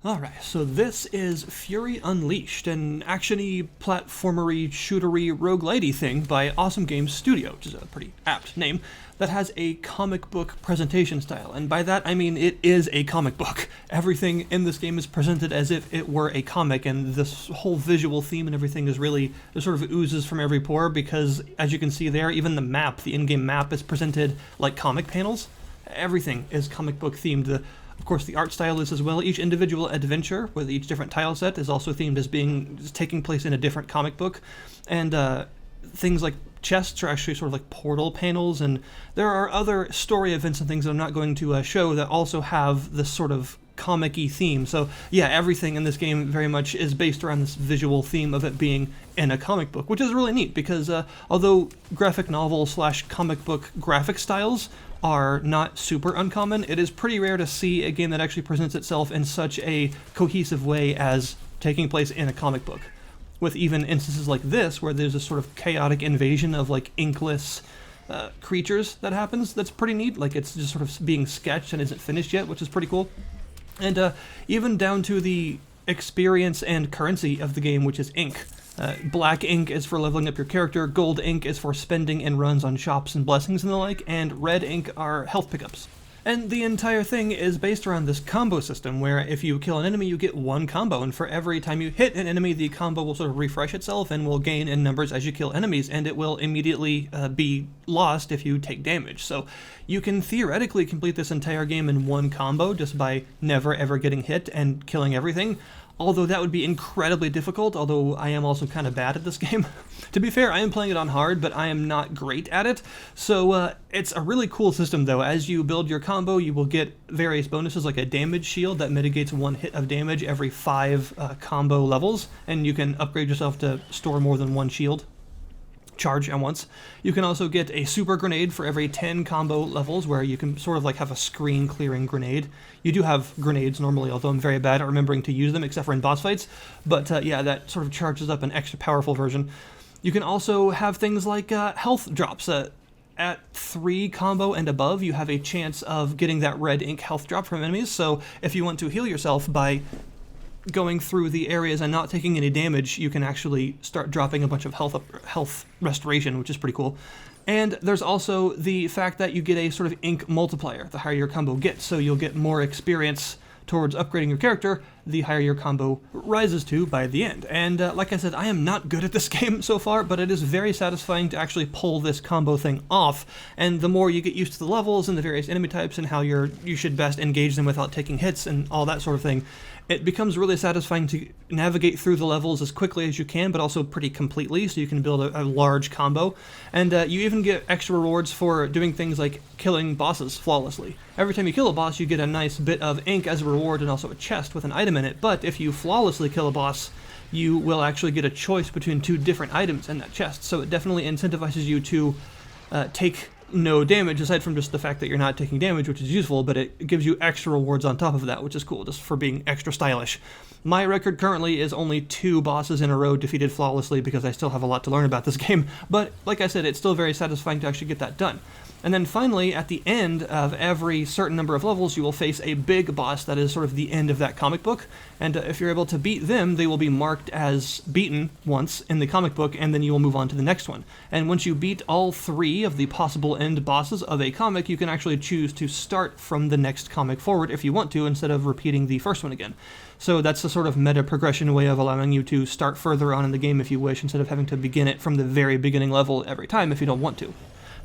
Alright, so this is Fury Unleashed, an action-y, platformery, shootery, roguelite-y thing by Awesome Games Studio, which is a pretty apt name, that has a comic book presentation style. And by that I mean it is a comic book. Everything in this game is presented as if it were a comic, and this whole visual theme and everything is really, it sort of oozes from every pore, because as you can see there, even the map, the in-game map, is presented like comic panels. Everything is comic book themed. Of course, the art style is as well. Each individual adventure with each different tile set is also themed as taking place in a different comic book. And things like chests are actually sort of like portal panels, and there are other story events and things that I'm not going to show that also have this sort of comic-y theme. So yeah, everything in this game very much is based around this visual theme of it being in a comic book, which is really neat because although graphic novel / comic book graphic styles are not super uncommon, it is pretty rare to see a game that actually presents itself in such a cohesive way as taking place in a comic book. With even instances like this, where there's a sort of chaotic invasion of like inkless creatures that happens, that's pretty neat. Like it's just sort of being sketched and isn't finished yet, which is pretty cool. And even down to the experience and currency of the game, which is ink. Black ink is for leveling up your character, gold ink is for spending in runs on shops and blessings and the like, and red ink are health pickups. And the entire thing is based around this combo system, where if you kill an enemy, you get one combo, and for every time you hit an enemy, the combo will sort of refresh itself and will gain in numbers as you kill enemies, and it will immediately be lost if you take damage. So you can theoretically complete this entire game in one combo just by never ever getting hit and killing everything. Although that would be incredibly difficult, although I am also kind of bad at this game. To be fair, I am playing it on hard, but I am not great at it. So it's a really cool system though. As you build your combo, you will get various bonuses like a damage shield that mitigates 1 hit of damage every 5 combo levels, and you can upgrade yourself to store more than 1 shield charge at once. You can also get a super grenade for every 10 combo levels, where you can sort of like have a screen clearing grenade. You do have grenades normally, although I'm very bad at remembering to use them except for in boss fights, but yeah, that sort of charges up an extra powerful version. You can also have things like health drops. At 3 combo and above, you have a chance of getting that red ink health drop from enemies, so if you want to heal yourself by going through the areas and not taking any damage, you can actually start dropping a bunch of health restoration, which is pretty cool. And there's also the fact that you get a sort of ink multiplier the higher your combo gets, so you'll get more experience towards upgrading your character the higher your combo rises to by the end. And like I said, I am not good at this game so far, but it is very satisfying to actually pull this combo thing off, and the more you get used to the levels and the various enemy types and how you should best engage them without taking hits and all that sort of thing, it becomes really satisfying to navigate through the levels as quickly as you can, but also pretty completely, so you can build a large combo. And you even get extra rewards for doing things like killing bosses flawlessly. Every time you kill a boss, you get a nice bit of ink as a reward and also a chest with an item in it, but if you flawlessly kill a boss, you will actually get a choice between 2 different items in that chest, so it definitely incentivizes you to take no damage, aside from just the fact that you're not taking damage, which is useful, but it gives you extra rewards on top of that, which is cool, just for being extra stylish. My record currently is only 2 bosses in a row defeated flawlessly, because I still have a lot to learn about this game, but like I said, it's still very satisfying to actually get that done. And then finally, at the end of every certain number of levels, you will face a big boss that is sort of the end of that comic book, and if you're able to beat them, they will be marked as beaten once in the comic book, and then you will move on to the next one. And once you beat all 3 of the possible end bosses of a comic, you can actually choose to start from the next comic forward if you want to, instead of repeating the first one again. So that's a sort of meta progression way of allowing you to start further on in the game if you wish, instead of having to begin it from the very beginning level every time if you don't want to.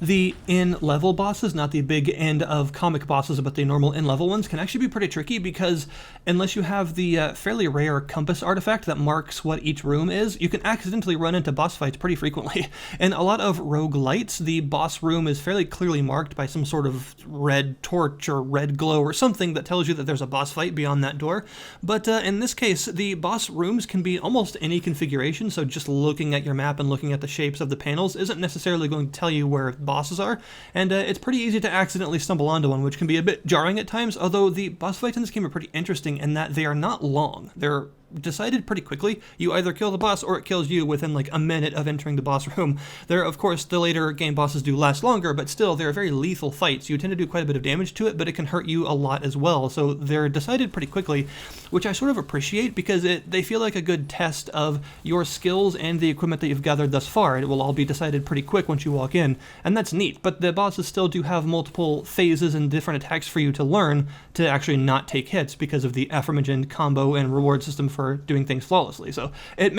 The in-level bosses, not the big end of comic bosses, but the normal in-level ones, can actually be pretty tricky, because unless you have the fairly rare compass artifact that marks what each room is, you can accidentally run into boss fights pretty frequently. In a lot of roguelites, the boss room is fairly clearly marked by some sort of red torch or red glow or something that tells you that there's a boss fight beyond that door. But in this case, the boss rooms can be almost any configuration, so just looking at your map and looking at the shapes of the panels isn't necessarily going to tell you where bosses are, and it's pretty easy to accidentally stumble onto one, which can be a bit jarring at times, although the boss fights in this game are pretty interesting in that they are not long. They're decided pretty quickly. You either kill the boss or it kills you within like a minute of entering the boss room. There, of course, the later game bosses do last longer, but still, they're very lethal fights. You tend to do quite a bit of damage to it, but it can hurt you a lot as well. So they're decided pretty quickly, which I sort of appreciate because they feel like a good test of your skills and the equipment that you've gathered thus far. It will all be decided pretty quick once you walk in, and that's neat. But the bosses still do have multiple phases and different attacks for you to learn to actually not take hits because of the aforementioned combo and reward system for doing things flawlessly. So it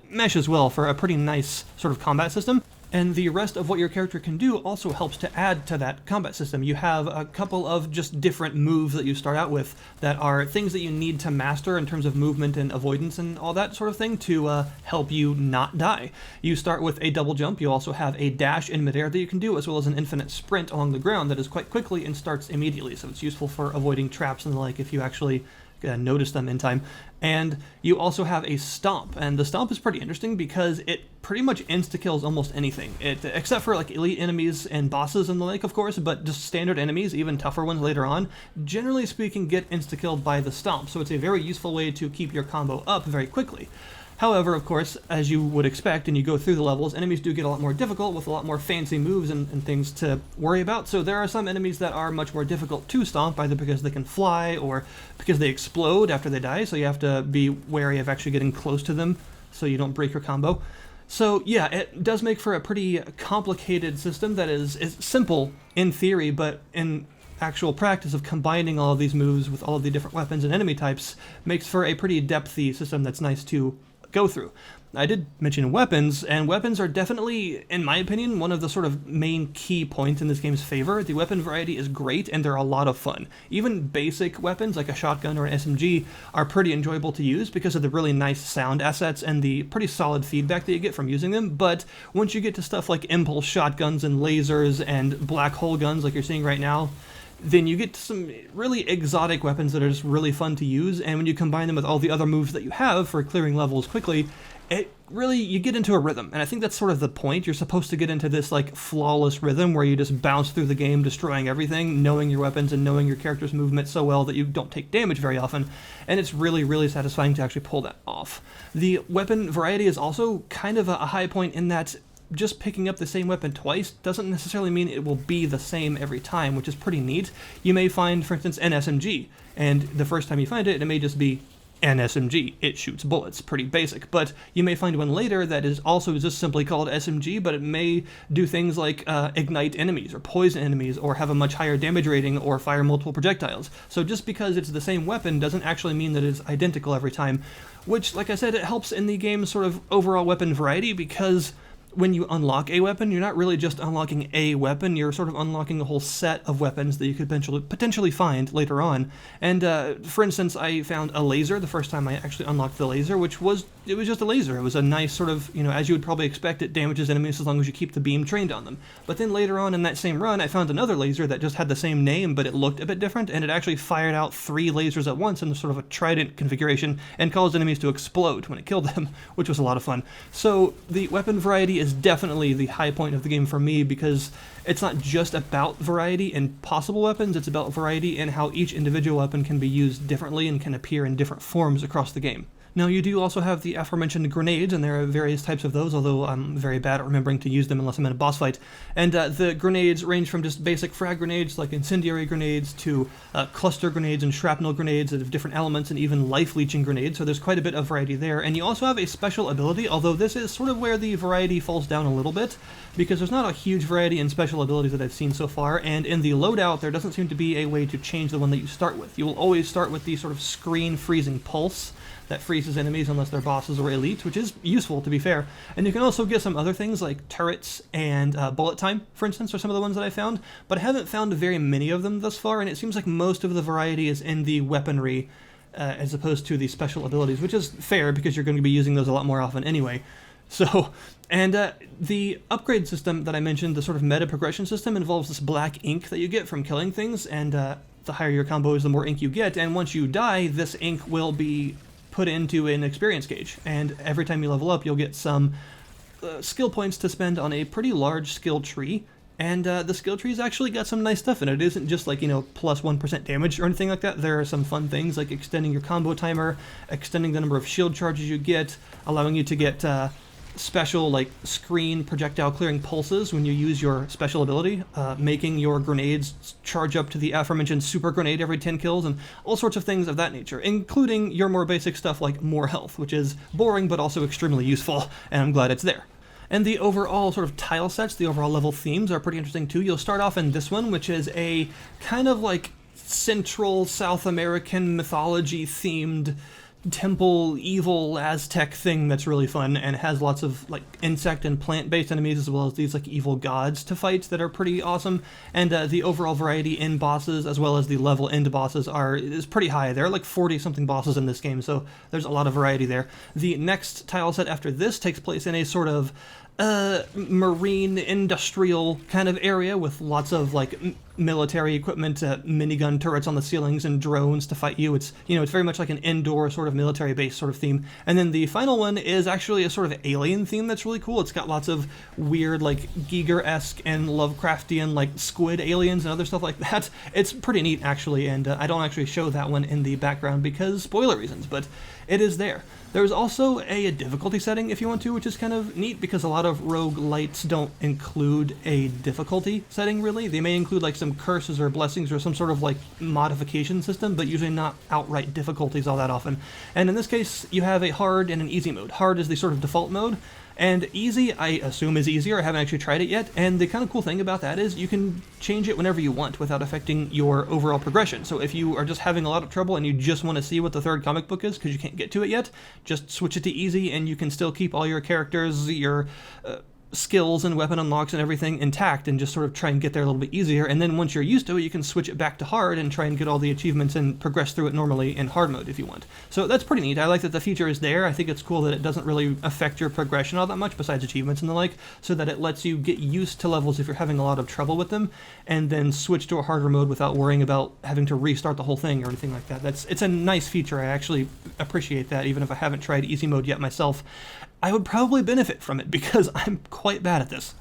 meshes well for a pretty nice sort of combat system. And the rest of what your character can do also helps to add to that combat system. You have a couple of just different moves that you start out with that are things that you need to master in terms of movement and avoidance and all that sort of thing to help you not die. You start with a double jump. You also have a dash in midair that you can do, as well as an infinite sprint along the ground that is quite quickly and starts immediately. So it's useful for avoiding traps and the like if you actually notice them in time. And you also have a stomp, and the stomp is pretty interesting because it pretty much insta-kills almost anything, except for like elite enemies and bosses and the like, of course, but just standard enemies, even tougher ones later on, generally speaking, get insta-killed by the stomp. So it's a very useful way to keep your combo up very quickly. However, of course, as you would expect, and you go through the levels, enemies do get a lot more difficult with a lot more fancy moves and things to worry about. So there are some enemies that are much more difficult to stomp, either because they can fly or because they explode after they die. So you have to be wary of actually getting close to them so you don't break your combo. So yeah, it does make for a pretty complicated system that is simple in theory, but in actual practice of combining all of these moves with all of the different weapons and enemy types makes for a pretty depthy system that's nice to go through. I did mention weapons, and weapons are definitely, in my opinion, one of the sort of main key points in this game's favor. The weapon variety is great, and they're a lot of fun. Even basic weapons like a shotgun or an SMG are pretty enjoyable to use because of the really nice sound assets and the pretty solid feedback that you get from using them. But once you get to stuff like impulse shotguns and lasers and black hole guns like you're seeing right now, then you get some really exotic weapons that are just really fun to use, and when you combine them with all the other moves that you have for clearing levels quickly, you get into a rhythm. And I think that's sort of the point. You're supposed to get into this like flawless rhythm where you just bounce through the game, destroying everything, knowing your weapons and knowing your character's movement so well that you don't take damage very often, and it's really, really satisfying to actually pull that off. The weapon variety is also kind of a high point in that just picking up the same weapon twice doesn't necessarily mean it will be the same every time, which is pretty neat. You may find, for instance, an SMG, and the first time you find it, it may just be an SMG. It shoots bullets, pretty basic. But you may find one later that is also just simply called SMG, but it may do things like ignite enemies or poison enemies or have a much higher damage rating or fire multiple projectiles. So just because it's the same weapon doesn't actually mean that it's identical every time, which, like I said, it helps in the game's sort of overall weapon variety because when you unlock a weapon, you're not really just unlocking a weapon, you're sort of unlocking a whole set of weapons that you could potentially find later on. And for instance, I found a laser the first time I actually unlocked the laser, it was just a laser. It was a nice sort of, as you would probably expect, it damages enemies as long as you keep the beam trained on them. But then later on in that same run, I found another laser that just had the same name, but it looked a bit different, and it actually fired out 3 lasers at once in sort of a trident configuration and caused enemies to explode when it killed them, which was a lot of fun. So the weapon variety is definitely the high point of the game for me because it's not just about variety in possible weapons, it's about variety in how each individual weapon can be used differently and can appear in different forms across the game. Now, you do also have the aforementioned grenades, and there are various types of those, although I'm very bad at remembering to use them unless I'm in a boss fight. And the grenades range from just basic frag grenades, like incendiary grenades, to cluster grenades and shrapnel grenades of different elements, and even life-leeching grenades, so there's quite a bit of variety there. And you also have a special ability, although this is sort of where the variety falls down a little bit, because there's not a huge variety in special abilities that I've seen so far, and in the loadout, there doesn't seem to be a way to change the one that you start with. You will always start with the sort of screen-freezing pulse, that freezes enemies unless they're bosses or elites, which is useful, to be fair. And you can also get some other things like turrets and bullet time, for instance, are some of the ones that I found, but I haven't found very many of them thus far, and it seems like most of the variety is in the weaponry as opposed to the special abilities, which is fair because you're going to be using those a lot more often anyway. So, and the upgrade system that I mentioned, the sort of meta progression system, involves this black ink that you get from killing things, and the higher your combo is, the more ink you get, and once you die, this ink will be put into an experience gauge, and every time you level up, you'll get some skill points to spend on a pretty large skill tree, And the skill tree's actually got some nice stuff in it. It isn't just like, plus 1% damage or anything like that. There are some fun things like extending your combo timer, extending the number of shield charges you get, allowing you to get special like screen projectile clearing pulses when you use your special ability, making your grenades charge up to the aforementioned super grenade every 10 kills, and all sorts of things of that nature, including your more basic stuff like more health, which is boring but also extremely useful, and I'm glad it's there. And the overall sort of tile sets, the overall level themes are pretty interesting too. You'll start off in this one, which is a kind of like Central South American mythology themed temple evil Aztec thing that's really fun and has lots of like insect and plant-based enemies, as well as these like evil gods to fight that are pretty awesome. And the overall variety in bosses as well as the level end bosses is pretty high. There are like 40 something bosses in this game, so there's a lot of variety there. The next tile set after this takes place in a sort of marine industrial kind of area with lots of like military equipment, minigun turrets on the ceilings and drones to fight you. It's it's very much like an indoor sort of military base sort of theme. And then the final one is actually a sort of alien theme that's really cool. It's got lots of weird like Giger-esque and Lovecraftian like squid aliens and other stuff like that. It's pretty neat actually, and I don't actually show that one in the background because spoiler reasons, but it is there. There's also a difficulty setting if you want to, which is kind of neat because a lot of roguelites don't include a difficulty setting really. They may include like some curses or blessings or some sort of like modification system, but usually not outright difficulties all that often. And in this case, you have a hard and an easy mode. Hard is the sort of default mode, and easy, I assume, is easier. I haven't actually tried it yet, and the kind of cool thing about that is you can change it whenever you want without affecting your overall progression. So if you are just having a lot of trouble and you just want to see what the third comic book is because you can't get to it yet, just switch it to easy and you can still keep all your characters, your skills and weapon unlocks and everything intact and just sort of try and get there a little bit easier. And then once you're used to it, you can switch it back to hard and try and get all the achievements and progress through it normally in hard mode if you want. So that's pretty neat. I like that the feature is there. I think it's cool that it doesn't really affect your progression all that much besides achievements and the like, so that it lets you get used to levels if you're having a lot of trouble with them and then switch to a harder mode without worrying about having to restart the whole thing or anything like that. It's a nice feature. I actually appreciate that, even if I haven't tried easy mode yet myself. I would probably benefit from it because I'm quite bad at this.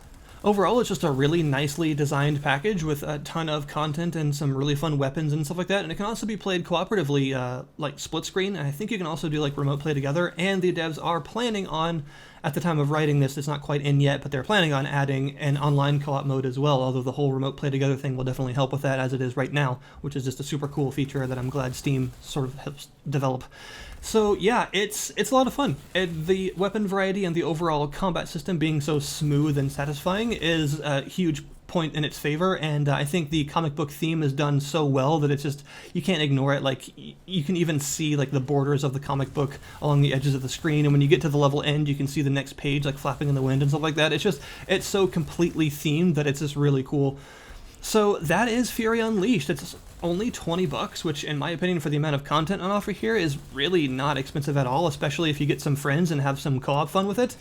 Overall, it's just a really nicely designed package with a ton of content and some really fun weapons and stuff like that, and it can also be played cooperatively, like split screen, and I think you can also do like remote play together, and the devs are planning on, at the time of writing this, it's not quite in yet, but they're planning on adding an online co-op mode as well, although the whole remote play together thing will definitely help with that as it is right now, which is just a super cool feature that I'm glad Steam sort of helps develop. So yeah, it's a lot of fun. The weapon variety and the overall combat system being so smooth and satisfying is a huge point in its favor, and I think the comic book theme is done so well that it's just, you can't ignore it. Like, you can even see like the borders of the comic book along the edges of the screen, and when you get to the level end, you can see the next page like flapping in the wind and stuff like that. It's so completely themed that it's just really cool. So that is Fury Unleashed. It's only $20, which in my opinion for the amount of content on offer here is really not expensive at all, especially if you get some friends and have some co-op fun with it.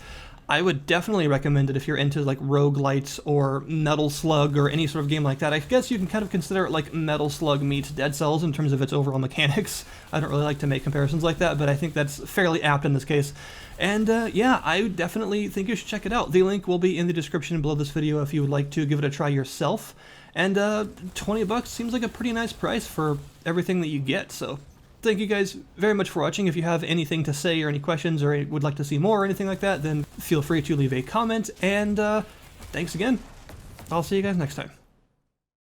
I would definitely recommend it if you're into like Rogue-lites or Metal Slug or any sort of game like that. I guess you can kind of consider it like Metal Slug meets Dead Cells in terms of its overall mechanics. I don't really like to make comparisons like that, but I think that's fairly apt in this case. And yeah, I definitely think you should check it out. The link will be in the description below this video if you would like to give it a try yourself. And $20 seems like a pretty nice price for everything that you get, so thank you guys very much for watching. If you have anything to say or any questions or would like to see more or anything like that, then feel free to leave a comment, and thanks again. I'll see you guys next time.